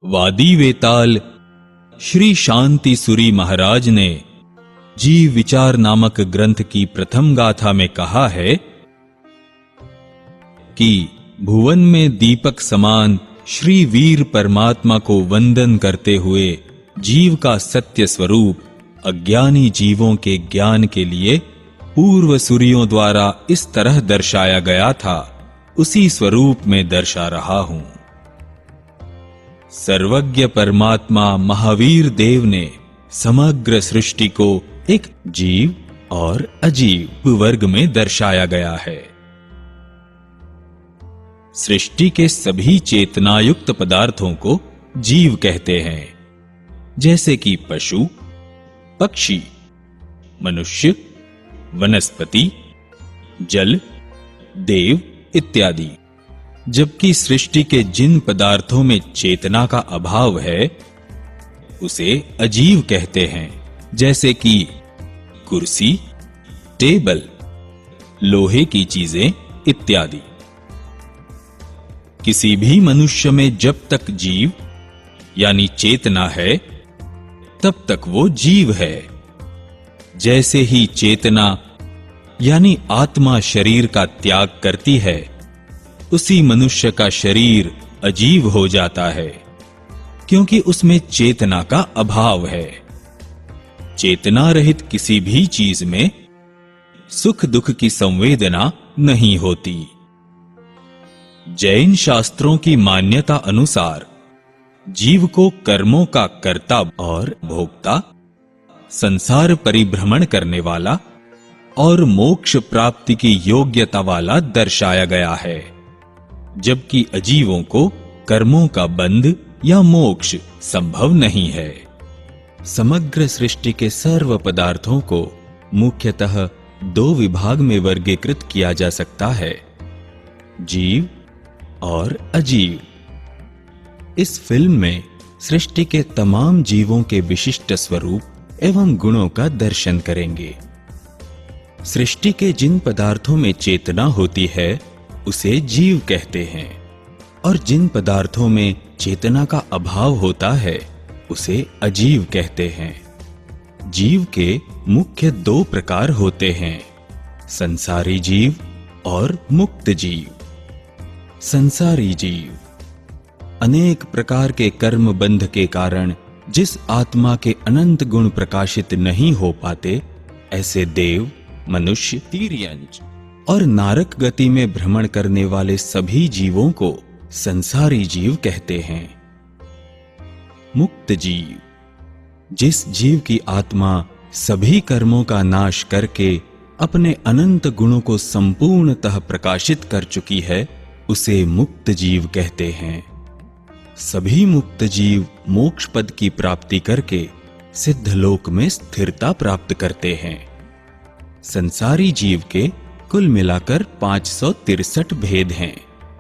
वादी वेताल श्री शांति सुरी महाराज ने जीव विचार नामक ग्रंथ की प्रथम गाथा में कहा है कि भुवन में दीपक समान श्री वीर परमात्मा को वंदन करते हुए जीव का सत्य स्वरूप अज्ञानी जीवों के ज्ञान के लिए पूर्व सूर्यों द्वारा इस तरह दर्शाया गया था, उसी स्वरूप में दर्शा रहा हूं। सर्वज्ञ परमात्मा महावीर देव ने समग्र सृष्टि को एक जीव और अजीव वर्ग में दर्शाया गया है। सृष्टि के सभी चेतनायुक्त पदार्थों को जीव कहते हैं, जैसे कि पशु, पक्षी, मनुष्य, वनस्पति, जल, देव इत्यादि। जबकि सृष्टि के जिन पदार्थों में चेतना का अभाव है उसे अजीव कहते हैं, जैसे कि कुर्सी, टेबल, लोहे की चीजें इत्यादि। किसी भी मनुष्य में जब तक जीव यानी चेतना है तब तक वो जीव है। जैसे ही चेतना यानी आत्मा शरीर का त्याग करती है, उसी मनुष्य का शरीर अजीव हो जाता है, क्योंकि उसमें चेतना का अभाव है। चेतना रहित किसी भी चीज में सुख दुख की संवेदना नहीं होती। जैन शास्त्रों की मान्यता अनुसार जीव को कर्मों का कर्ता और भोक्ता, संसार परिभ्रमण करने वाला और मोक्ष प्राप्ति की योग्यता वाला दर्शाया गया है, जबकि अजीवों को कर्मों का बंध या मोक्ष संभव नहीं है। समग्र सृष्टि के सर्व पदार्थों को मुख्यतः दो विभाग में वर्गीकृत किया जा सकता है, जीव और अजीव। इस फिल्म में सृष्टि के तमाम जीवों के विशिष्ट स्वरूप एवं गुणों का दर्शन करेंगे। सृष्टि के जिन पदार्थों में चेतना होती है उसे जीव कहते हैं, और जिन पदार्थों में चेतना का अभाव होता है उसे अजीव कहते हैं। जीव के मुख्य दो प्रकार होते हैं, संसारी जीव और मुक्त जीव। संसारी जीव अनेक प्रकार के कर्म बंध के कारण जिस आत्मा के अनंत गुण प्रकाशित नहीं हो पाते, ऐसे देव, मनुष्य, तिर्यंच और नारक गति में भ्रमण करने वाले सभी जीवों को संसारी जीव कहते हैं। मुक्त जीव, जिस जीव की आत्मा सभी कर्मों का नाश करके अपने अनंत गुणों को संपूर्णतः प्रकाशित कर चुकी है, उसे मुक्त जीव कहते हैं। सभी मुक्त जीव मोक्ष पद की प्राप्ति करके सिद्ध लोक में स्थिरता प्राप्त करते हैं। संसारी जीव के कुल मिलाकर 563 भेद हैं,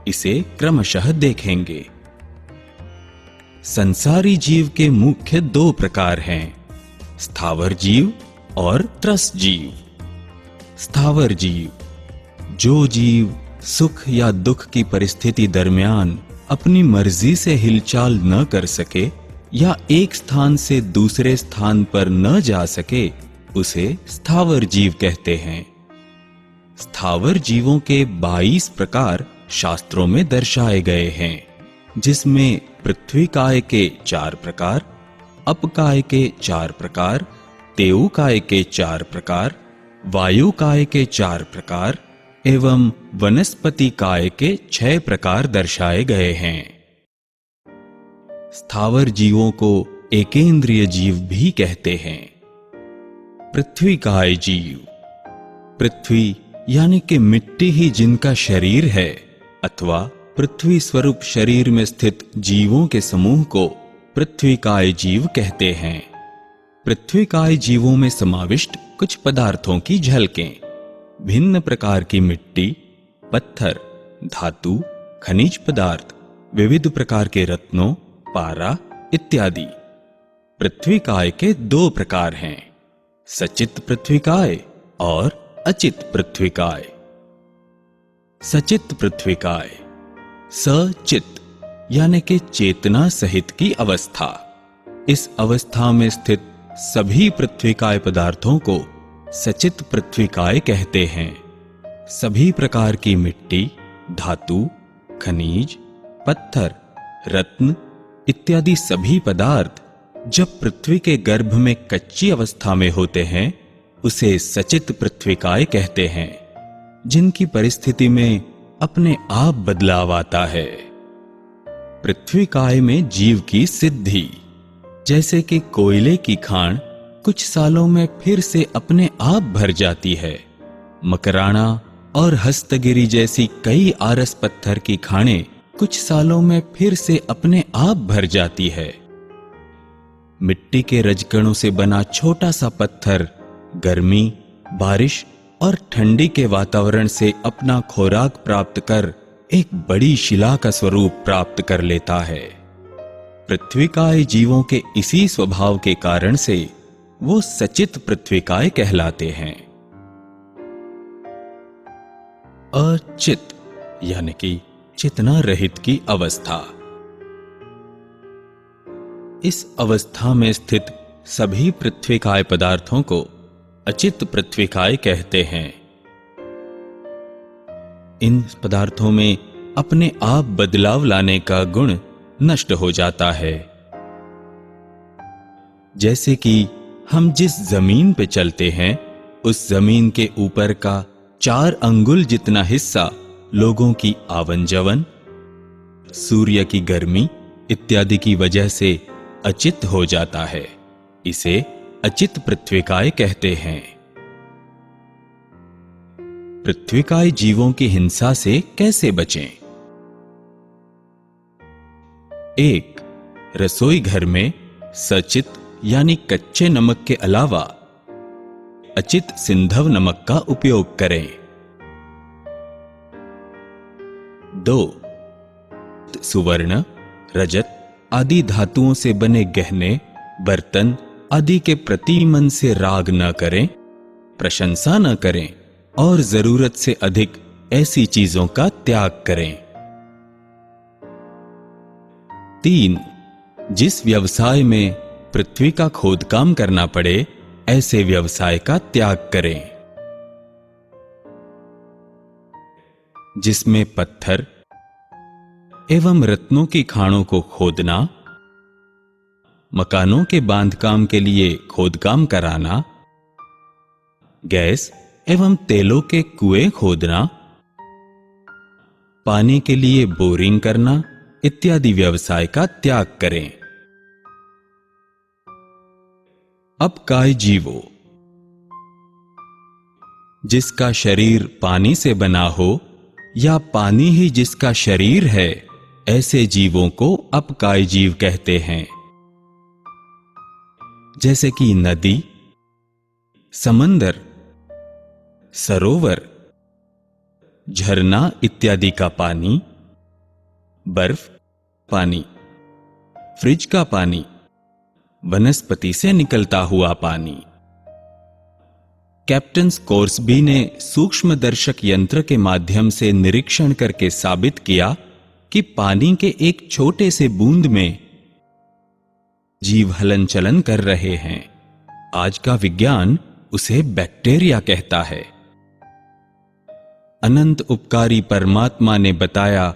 इसे क्रमशः देखेंगे। संसारी जीव के मुख्य दो प्रकार हैं, स्थावर जीव और त्रस जीव। स्थावर जीव, जो जीव सुख या दुख की परिस्थिति दरमियान अपनी मर्जी से हिलचाल न कर सके या एक स्थान से दूसरे स्थान पर न जा सके, उसे स्थावर जीव कहते हैं। स्थावर जीवों के 22 प्रकार शास्त्रों में दर्शाए गए हैं, जिसमें पृथ्वी काय के 4 प्रकार, अपकाय के 4 प्रकार, तेऊ काय के 4 प्रकार, वायु काय के 4 प्रकार एवं वनस्पति काय के 6 प्रकार दर्शाए गए हैं। स्थावर जीवों को एकेंद्रिय जीव भी कहते हैं। पृथ्वी काय जीव, पृथ्वी यानी कि मिट्टी ही जिनका शरीर है अथवा पृथ्वी स्वरूप शरीर में स्थित जीवों के समूह को पृथ्वी काय जीव कहते हैं। पृथ्वी काय जीवों में समाविष्ट कुछ पदार्थों की झलकें, भिन्न प्रकार की मिट्टी, पत्थर, धातु, खनिज पदार्थ, विविध प्रकार के रत्नों, पारा इत्यादि। पृथ्वी काय के 2 प्रकार हैं, सचित पृथ्वी काय और अचित पृथ्वी काय। सचित पृथ्वी काय, सचित यानी कि चेतना सहित की अवस्था। इस अवस्था में स्थित सभी पृथ्वीकाय पदार्थों को सचित पृथ्वीकाय कहते हैं। सभी प्रकार की मिट्टी, धातु, खनिज, पत्थर, रत्न इत्यादि सभी पदार्थ जब पृथ्वी के गर्भ में कच्ची अवस्था में होते हैं, उसे सचित पृथ्वीकाय कहते हैं, जिनकी परिस्थिति में अपने आप बदलाव आता है। पृथ्वीकाय में जीव की सिद्धि, जैसे कि कोयले की खान कुछ सालों में फिर से अपने आप भर जाती है। मकराना और हस्तगिरी जैसी कई आरस पत्थर की खानें कुछ सालों में फिर से अपने आप भर जाती है। मिट्टी के रजकणों से बना छोटा सा पत्थर गर्मी, बारिश और ठंडी के वातावरण से अपना खुराक प्राप्त कर एक बड़ी शिला का स्वरूप प्राप्त कर लेता है। पृथ्वीकाय जीवों के इसी स्वभाव के कारण से वो सचित पृथ्वीकाय कहलाते हैं। अचित यानी कि चेतना रहित की अवस्था। इस अवस्था में स्थित सभी पृथ्वीकाय पदार्थों को अचित पृथ्वीकाय कहते हैं। इन पदार्थों में अपने आप बदलाव लाने का गुण नष्ट हो जाता है। जैसे कि हम जिस जमीन पे चलते हैं, उस जमीन के ऊपर का 4 अंगुल जितना हिस्सा लोगों की आवन जावन, सूर्य की गर्मी इत्यादि की वजह से अचित हो जाता है। इसे अचित पृथ्वीकाय कहते हैं। पृथ्वीकाय जीवों की हिंसा से कैसे बचें? 1. रसोई घर में सचित यानी कच्चे नमक के अलावा अचित सिंधव नमक का उपयोग करें। 2. सुवर्ण, रजत आदि धातुओं से बने गहने, बर्तन आदि के प्रति मन से राग न करें, प्रशंसा न करें और जरूरत से अधिक ऐसी चीजों का त्याग करें। 3. जिस व्यवसाय में पृथ्वी का खोदकाम करना पड़े, ऐसे व्यवसाय का त्याग करें। जिसमें पत्थर एवं रत्नों की खानों को खोदना, मकानों के बांधकाम के लिए खोदकाम कराना, गैस एवं तेलों के कुएं खोदना, पानी के लिए बोरिंग करना इत्यादि व्यवसाय का त्याग करें। अपकाय जीवों, जिसका शरीर पानी से बना हो या पानी ही जिसका शरीर है, ऐसे जीवों को अपकाय जीव कहते हैं। जैसे कि नदी, समंदर, सरोवर, झरना इत्यादि का पानी, बर्फ पानी, फ्रिज का पानी, वनस्पति से निकलता हुआ पानी। कैप्टन स्कोर्सबी ने सूक्ष्मदर्शक यंत्र के माध्यम से निरीक्षण करके साबित किया कि पानी के एक छोटे से बूंद में जीव हलन चलन कर रहे हैं। आज का विज्ञान उसे बैक्टीरिया कहता है। अनंत उपकारी परमात्मा ने बताया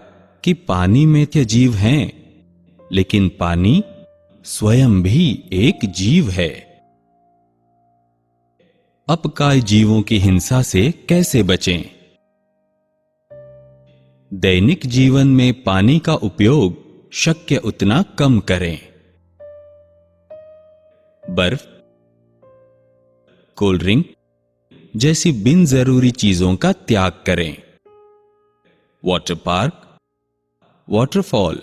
कि पानी में तो जीव हैं, लेकिन पानी स्वयं भी एक जीव है। अपकाय जीवों की हिंसा से कैसे बचें? दैनिक जीवन में पानी का उपयोग शक्य उतना कम करें। बर्फ, कोल्ड ड्रिंक जैसी बिन जरूरी चीजों का त्याग करें। Water park, waterfall,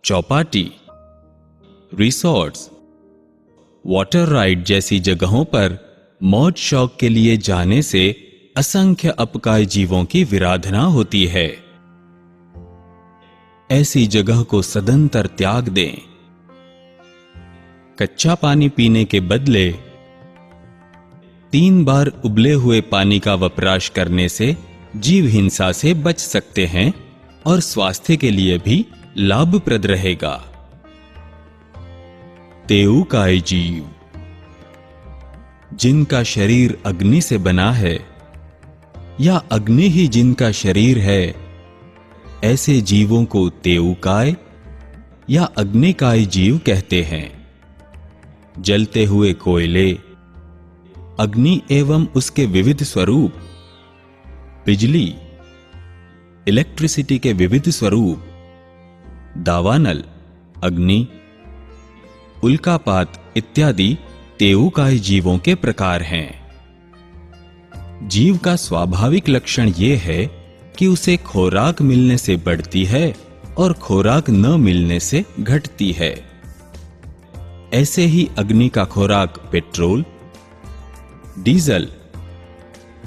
Chowpatty, resorts, water ride जैसी जगहों पर मौज शौक के लिए जाने से असंख्य अपकाय जीवों की विराधना होती है। ऐसी जगह को सदंतर त्याग दें। कच्चा पानी पीने के बदले 3 बार उबले हुए पानी का वपराश करने से जीव हिंसा से बच सकते हैं और स्वास्थ्य के लिए भी लाभप्रद रहेगा। तेऊकाय जीव, जिनका शरीर अग्नि से बना है या अग्नि ही जिनका शरीर है, ऐसे जीवों को तेऊकाय या अग्निकाय जीव कहते हैं। जलते हुए कोयले, अग्नि एवं उसके विविध स्वरूप, बिजली, इलेक्ट्रिसिटी के विविध स्वरूप, दावानल, अग्नि, उल्कापात इत्यादि तेऊकाय जीवों के प्रकार हैं। जीव का स्वाभाविक लक्षण यह है कि उसे खोराक मिलने से बढ़ती है और खोराक न मिलने से घटती है। ऐसे ही अग्नि का खोराक पेट्रोल, डीजल,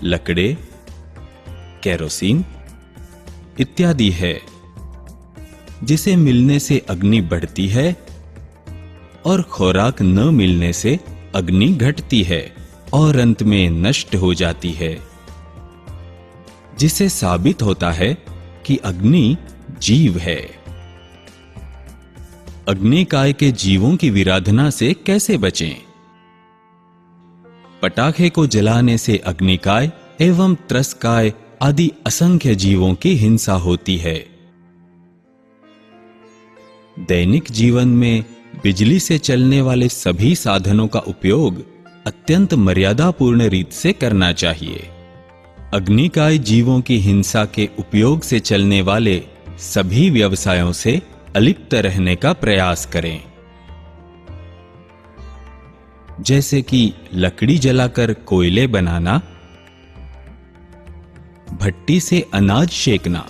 लकड़े, केरोसिन इत्यादि है, जिसे मिलने से अग्नि बढ़ती है और खुराक न मिलने से अग्नि घटती है और अंत में नष्ट हो जाती है, जिससे साबित होता है कि अग्नि जीव है। अग्निकाय के जीवों की विराधना से कैसे बचें? पटाखे को जलाने से अग्निकाय एवं त्रस्काय आदि असंख्य जीवों की हिंसा होती है। दैनिक जीवन में बिजली से चलने वाले सभी साधनों का उपयोग अत्यंत मर्यादापूर्ण रीत से करना चाहिए। अग्निकाय जीवों की हिंसा के उपयोग से चलने वाले सभी व्यवसायों से अलिप्त रहने का प्रयास करें। जैसे कि लकड़ी जलाकर कोयले बनाना, भट्टी से अनाज सेकना,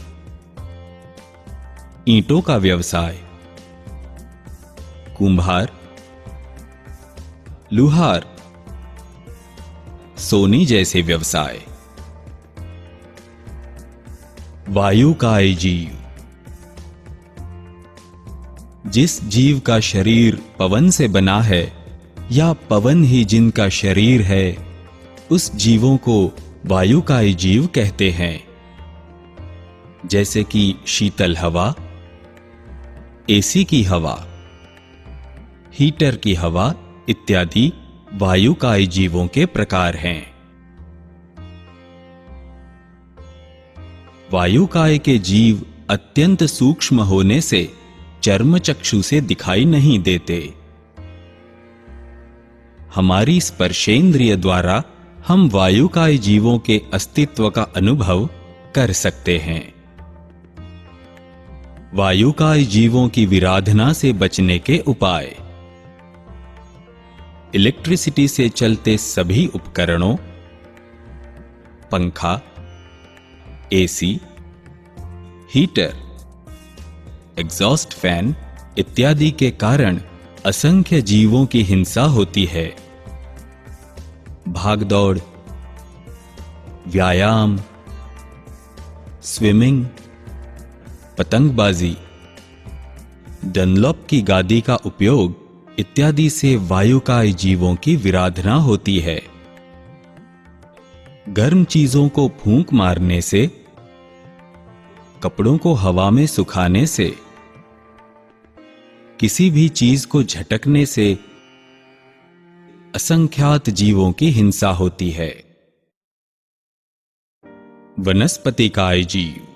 ईंटों का व्यवसाय, कुंभार, लुहार, सोनी जैसे व्यवसाय। वायुकाय जीव, जिस जीव का शरीर पवन से बना है या पवन ही जिनका शरीर है, उस जीवों को वायुकाय जीव कहते हैं। जैसे कि शीतल हवा, एसी की हवा, हीटर की हवा इत्यादि वायुकाय जीवों के प्रकार हैं। वायुकाय के जीव अत्यंत सूक्ष्म होने से चर्म चक्षु से दिखाई नहीं देते। हमारी स्पर्शेंद्रिय द्वारा हम वायुकाय जीवों के अस्तित्व का अनुभव कर सकते हैं। वायुकाय जीवों की विराधना से बचने के उपाय: इलेक्ट्रिसिटी से चलते सभी उपकरणों, पंखा, एसी, हीटर, एग्जॉस्ट फैन इत्यादि के कारण असंख्य जीवों की हिंसा होती है। भागदौड़, व्यायाम, स्विमिंग, पतंगबाजी, डनलॉप की गादी का उपयोग इत्यादि से वायुकाय जीवों की विराधना होती है। गर्म चीजों को फूंक मारने से, कपड़ों को हवा में सुखाने से, किसी भी चीज को झटकने से असंख्यात जीवों की हिंसा होती है। वनस्पतिकाय जीव,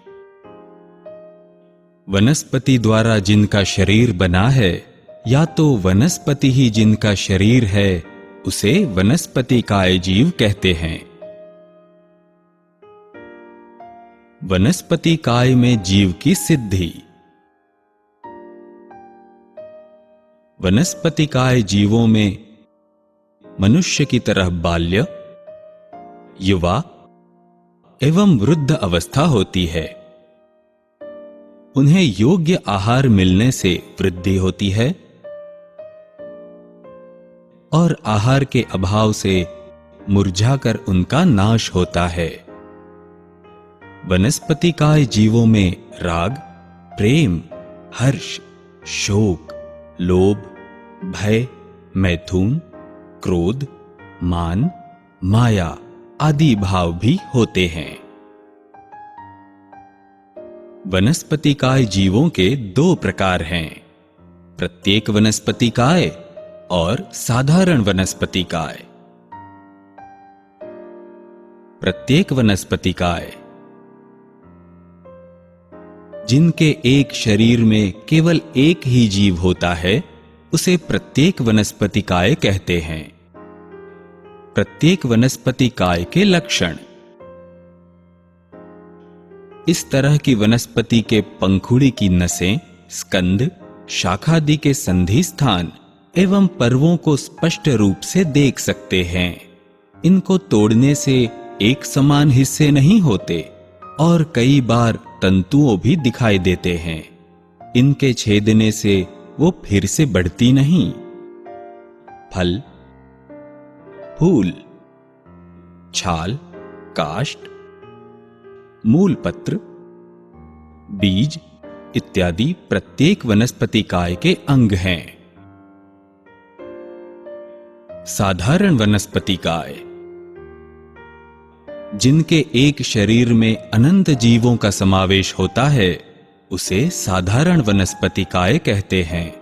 वनस्पति द्वारा जिनका शरीर बना है या तो वनस्पति ही जिनका शरीर है, उसे वनस्पतिकाय जीव कहते हैं। वनस्पतिकाय में जीव की सिद्धि। वनस्पतिकाय जीवों में मनुष्य की तरह बाल्य, युवा एवं वृद्ध अवस्था होती है। उन्हें योग्य आहार मिलने से वृद्धि होती है और आहार के अभाव से मुरझाकर उनका नाश होता है। वनस्पतिकाय जीवों में राग, प्रेम, हर्ष, शोक, लोभ, भय, मैथुन, क्रोध, मान, माया आदि भाव भी होते हैं। वनस्पतिकाय जीवों के दो प्रकार हैं, प्रत्येक वनस्पतिकाय और साधारण वनस्पतिकाय। प्रत्येक वनस्पतिकाय जिनके एक शरीर में केवल एक ही जीव होता है, उसे प्रत्येक वनस्पतिकाय कहते हैं। प्रत्येक वनस्पतिकाय के लक्षण। इस तरह की वनस्पति के पंखुड़ी की नसें, स्कंद, शाखादि के संधि स्थान एवं पर्वों को स्पष्ट रूप से देख सकते हैं। इनको तोड़ने से एक समान हिस्से नहीं होते और कई बार तंतुओं भी दिखाई देते हैं। इनके छेदने से वो फिर से बढ़ती नहीं। फल, फूल, छाल, काष्ठ, मूल पत्र, बीज इत्यादि प्रत्येक वनस्पतिकाय के अंग हैं। साधारण वनस्पतिकाय जिनके एक शरीर में अनंत जीवों का समावेश होता है, उसे साधारण वनस्पतिकाय कहते हैं।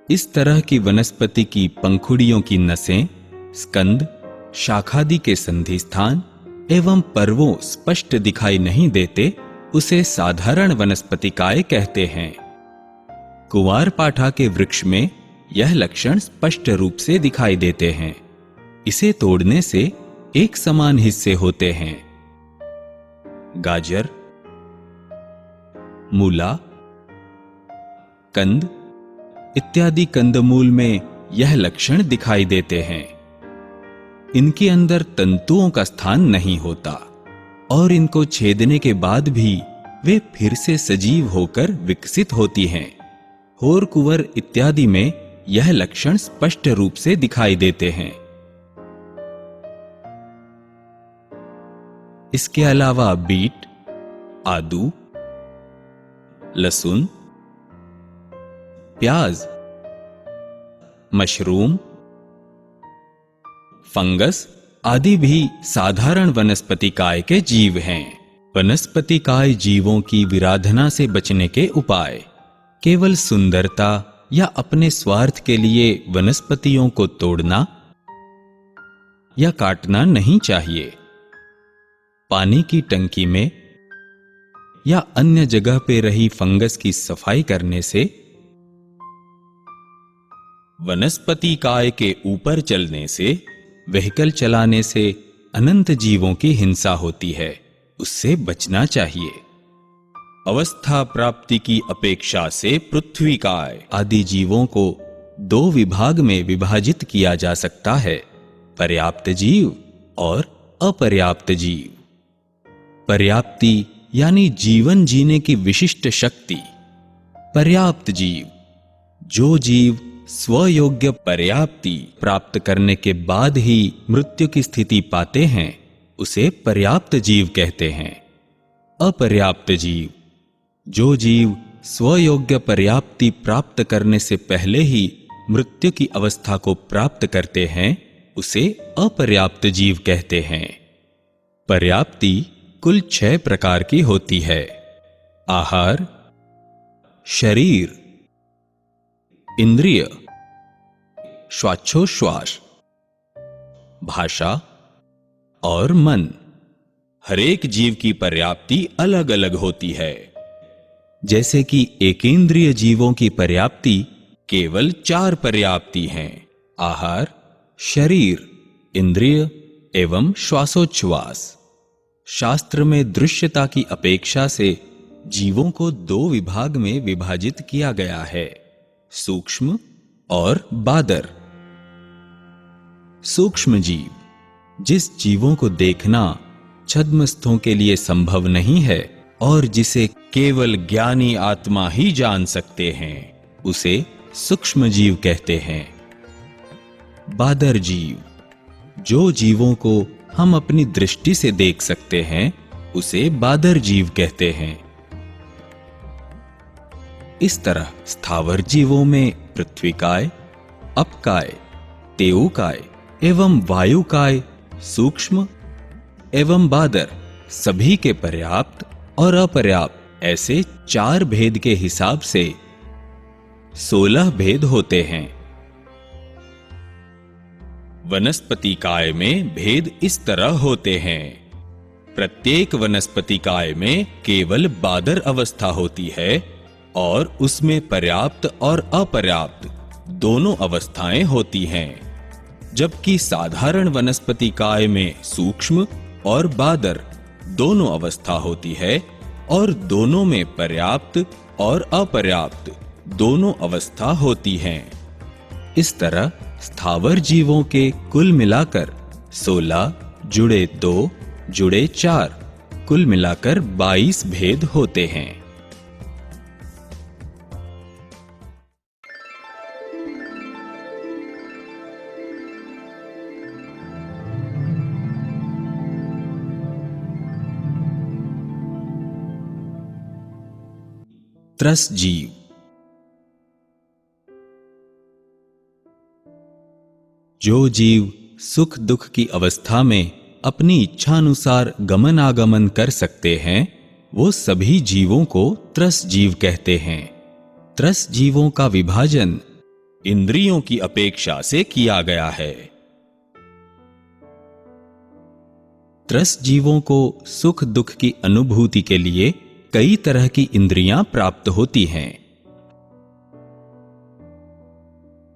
इस तरह की वनस्पति की पंखुड़ियों की नसें, स्कंद, शाखादि के संधि स्थान एवं पर्वों स्पष्ट दिखाई नहीं देते, उसे साधारण वनस्पतिकाय कहते हैं। कुंवारपाठा के वृक्ष में यह लक्षण स्पष्ट रूप से दिखाई देते हैं। इसे तोड़ने से एक समान हिस्से होते हैं। गाजर, मूला, कंद इत्यादि कंदमूल में यह लक्षण दिखाई देते हैं। इनके अंदर तंतुओं का स्थान नहीं होता और इनको छेदने के बाद भी वे फिर से सजीव होकर विकसित होती हैं। होर कुंवर इत्यादि में यह लक्षण स्पष्ट रूप से दिखाई देते हैं। इसके अलावा बीट, आदू, लहसुन, प्याज, मशरूम, फंगस आदि भी साधारण वनस्पतिकाय के जीव हैं। वनस्पतिकाय जीवों की विराधना से बचने के उपाय। केवल सुंदरता या अपने स्वार्थ के लिए वनस्पतियों को तोड़ना या काटना नहीं चाहिए। पानी की टंकी में या अन्य जगह पे रही फंगस की सफाई करने से, वनस्पतिकाय के ऊपर चलने से, व्हीकल चलाने से अनंत जीवों की हिंसा होती है, उससे बचना चाहिए। अवस्था प्राप्ति की अपेक्षा से पृथ्वीकाय आदि जीवों को दो विभाग में विभाजित किया जा सकता है, पर्याप्त जीव और अपर्याप्त जीव। पर्याप्ति यानी जीवन जीने की विशिष्ट शक्ति। पर्याप्त जीव, जो जीव स्वयोग्य पर्याप्ति प्राप्त करने के बाद ही मृत्यु की स्थिति पाते हैं, उसे पर्याप्त जीव कहते हैं। अपर्याप्त जीव, जो जीव स्वयोग्य पर्याप्ति प्राप्त करने से पहले ही मृत्यु की अवस्था को प्राप्त करते हैं, उसे अपर्याप्त जीव कहते हैं। पर्याप्ति कुल 6 प्रकार की होती है। आहार, शरीर, इंद्रिय, श्वासोच्छ्वास, भाषा और मन। हरेक जीव की पर्याप्ति अलग अलग होती है। जैसे कि एकेंद्रिय जीवों की पर्याप्ति केवल 4 पर्याप्ति हैं: आहार, शरीर, इंद्रिय एवं श्वासोच्छ्वास। शास्त्र में दृश्यता की अपेक्षा से जीवों को 2 विभाग में विभाजित किया गया है: सूक्ष्म और बादर। सूक्ष्म जीव, जिस जीवों को देखना छद्मस्थों के लिए संभव नहीं है और जिसे केवल ज्ञानी आत्मा ही जान सकते हैं, उसे सूक्ष्म जीव कहते हैं। बादर जीव, जो जीवों को हम अपनी दृष्टि से देख सकते हैं, उसे बादर जीव कहते हैं। इस तरह स्थावर जीवों में पृथ्वीकाय, अपकाय, तेऊकाय एवं वायुकाय, सूक्ष्म एवं बादर सभी के पर्याप्त और अपर्याप्त ऐसे 4 भेद के हिसाब से 16 भेद होते हैं। वनस्पति काय में भेद इस तरह होते हैं। प्रत्येक वनस्पति काय में केवल बादर अवस्था होती है और उसमें पर्याप्त और अपर्याप्त दोनों अवस्थाएं होती हैं, जबकि साधारण वनस्पति काय में सूक्ष्म और बादर दोनों अवस्था होती है और दोनों में पर्याप्त और अपर्याप्त दोनों अवस्था होती हैं। इस तरह स्थावर जीवों के कुल मिलाकर 16 जुड़े 2 जुड़े 4 कुल मिलाकर 22 भेद होते हैं। त्रस जीव। जो जीव सुख दुख की अवस्था में अपनी इच्छानुसार गमन आगमन कर सकते हैं, वो सभी जीवों को त्रस जीव कहते हैं। त्रस जीवों का विभाजन इंद्रियों की अपेक्षा से किया गया है। त्रस जीवों को सुख दुख की अनुभूति के लिए कई तरह की इंद्रियां प्राप्त होती हैं।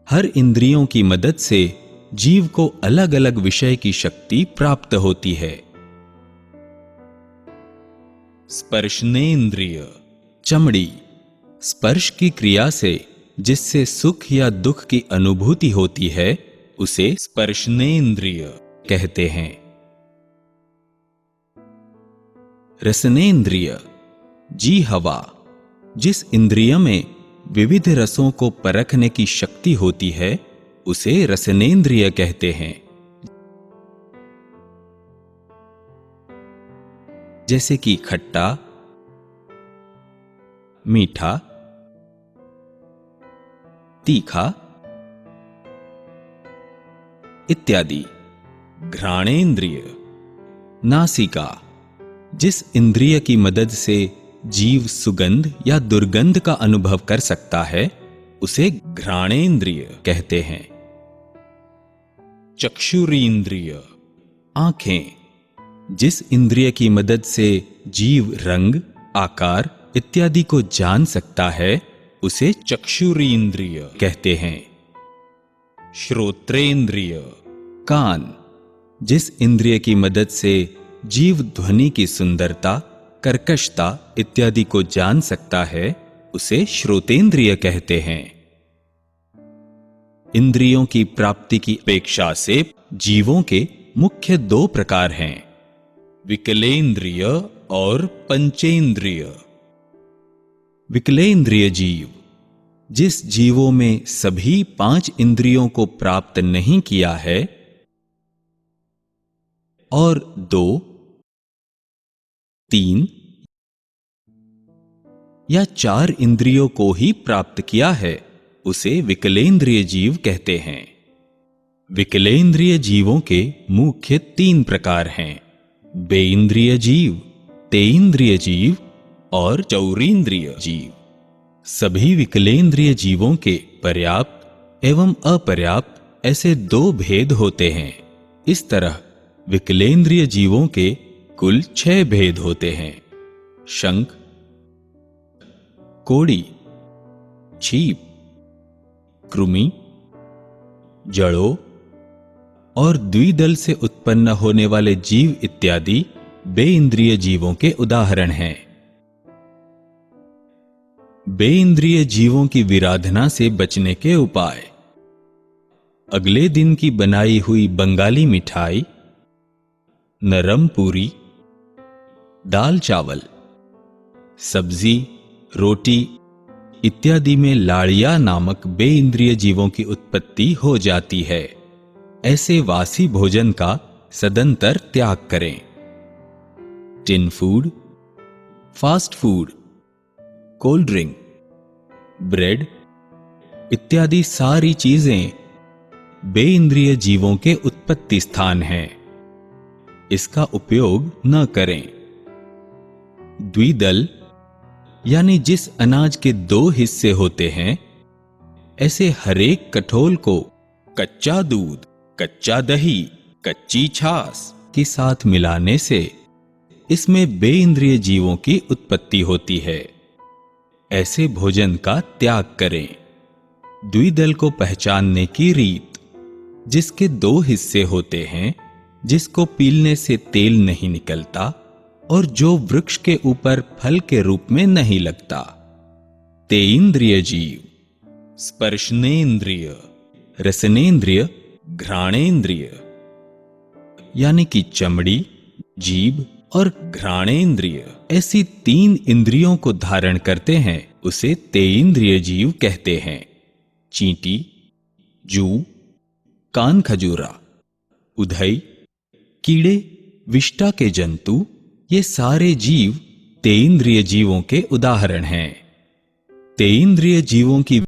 हर इंद्रियों की मदद से जीव को अलग अलग विषय की शक्ति प्राप्त होती है। स्पर्शनेन्द्रिय। चमड़ी स्पर्श की क्रिया से जिससे सुख या दुख की अनुभूति होती है, उसे स्पर्शनेन्द्रिय कहते हैं। रसनेन्द्रिय। जी हवा, जिस इंद्रिय में विविध रसों को परखने की शक्ति होती है, उसे रसनेन्द्रिय कहते हैं। जैसे कि खट्टा, मीठा, तीखा इत्यादि। घ्राणेन्द्रिय। नासिका, जिस इंद्रिय की मदद से जीव सुगंध या दुर्गंध का अनुभव कर सकता है, उसे घ्राणेन्द्रिय कहते हैं। चक्षुरीन्द्रिय। आंखें, जिस इंद्रिय की मदद से जीव रंग, आकार इत्यादि को जान सकता है, उसे चक्षुरीन्द्रिय कहते हैं। श्रोत्रेन्द्रिय। कान, जिस इंद्रिय की मदद से जीव ध्वनि की सुंदरता, कर्कशता इत्यादि को जान सकता है, उसे श्रोतेंद्रिय कहते हैं। इंद्रियों की प्राप्ति की अपेक्षा से जीवों के मुख्य 2 प्रकार हैं, विकलेंद्रिय और पंचेंद्रिय। विकलेंद्रिय जीव, जिस जीवों में सभी 5 इंद्रियों को प्राप्त नहीं किया है और 2, 3 या 4 इंद्रियों को ही प्राप्त किया है, उसे विकलेंद्रिय जीव कहते हैं। विकलेंद्रिय जीवों के मुख्य 3 प्रकार हैं, बेइंद्रिय जीव, तेइंद्रिय जीव और चौरींद्रिय जीव। सभी विकलेंद्रिय जीवों के पर्याप्त एवं अपर्याप्त ऐसे 2 भेद होते हैं। इस तरह विकलेंद्रिय जीवों के कुल 6 भेद होते हैं। शंख, कोड़ी, छीप, कृमि, जड़ों और द्विदल से उत्पन्न होने वाले जीव इत्यादि बेइंद्रिय जीवों के उदाहरण हैं। बेइंद्रिय जीवों की विराधना से बचने के उपाय। अगले दिन की बनाई हुई बंगाली मिठाई, नरम पूरी, दाल चावल, सब्जी, रोटी इत्यादि में लाड़िया नामक बेइंद्रिय जीवों की उत्पत्ति हो जाती है। ऐसे वासी भोजन का सदंतर त्याग करें। Tin food, fast food, cold drink, bread इत्यादि सारी चीजें बेइंद्रिय जीवों के उत्पत्ति स्थान हैं। इसका उपयोग न करें। द्विदल यानी जिस अनाज के 2 हिस्से होते हैं, ऐसे हरेक कठोल को कच्चा दूध, कच्चा दही, कच्ची छाछ के साथ मिलाने से इसमें बेइंद्रिय जीवों की उत्पत्ति होती है। ऐसे भोजन का त्याग करें। द्विदल को पहचानने की रीत। जिसके 2 हिस्से होते हैं, जिसको पीलने से तेल नहीं निकलता और जो वृक्ष के ऊपर फल के रूप में नहीं लगता। तेइंद्रिय जीव, स्पर्शनेन्द्रिय, रसनेन्द्रिय, घ्राणेन्द्रिय, यानी कि चमड़ी, जीभ और घ्राणेन्द्रिय ऐसी 3 इंद्रियों को धारण करते हैं, उसे तेइंद्रिय जीव कहते हैं। चींटी, जू, कान खजूरा, उधई, कीड़े, विष्ठा के जंतु, ये सारे जीव तेइंद्रिय जीवों के उदाहरण हैं। तेइंद्रिय जीवों की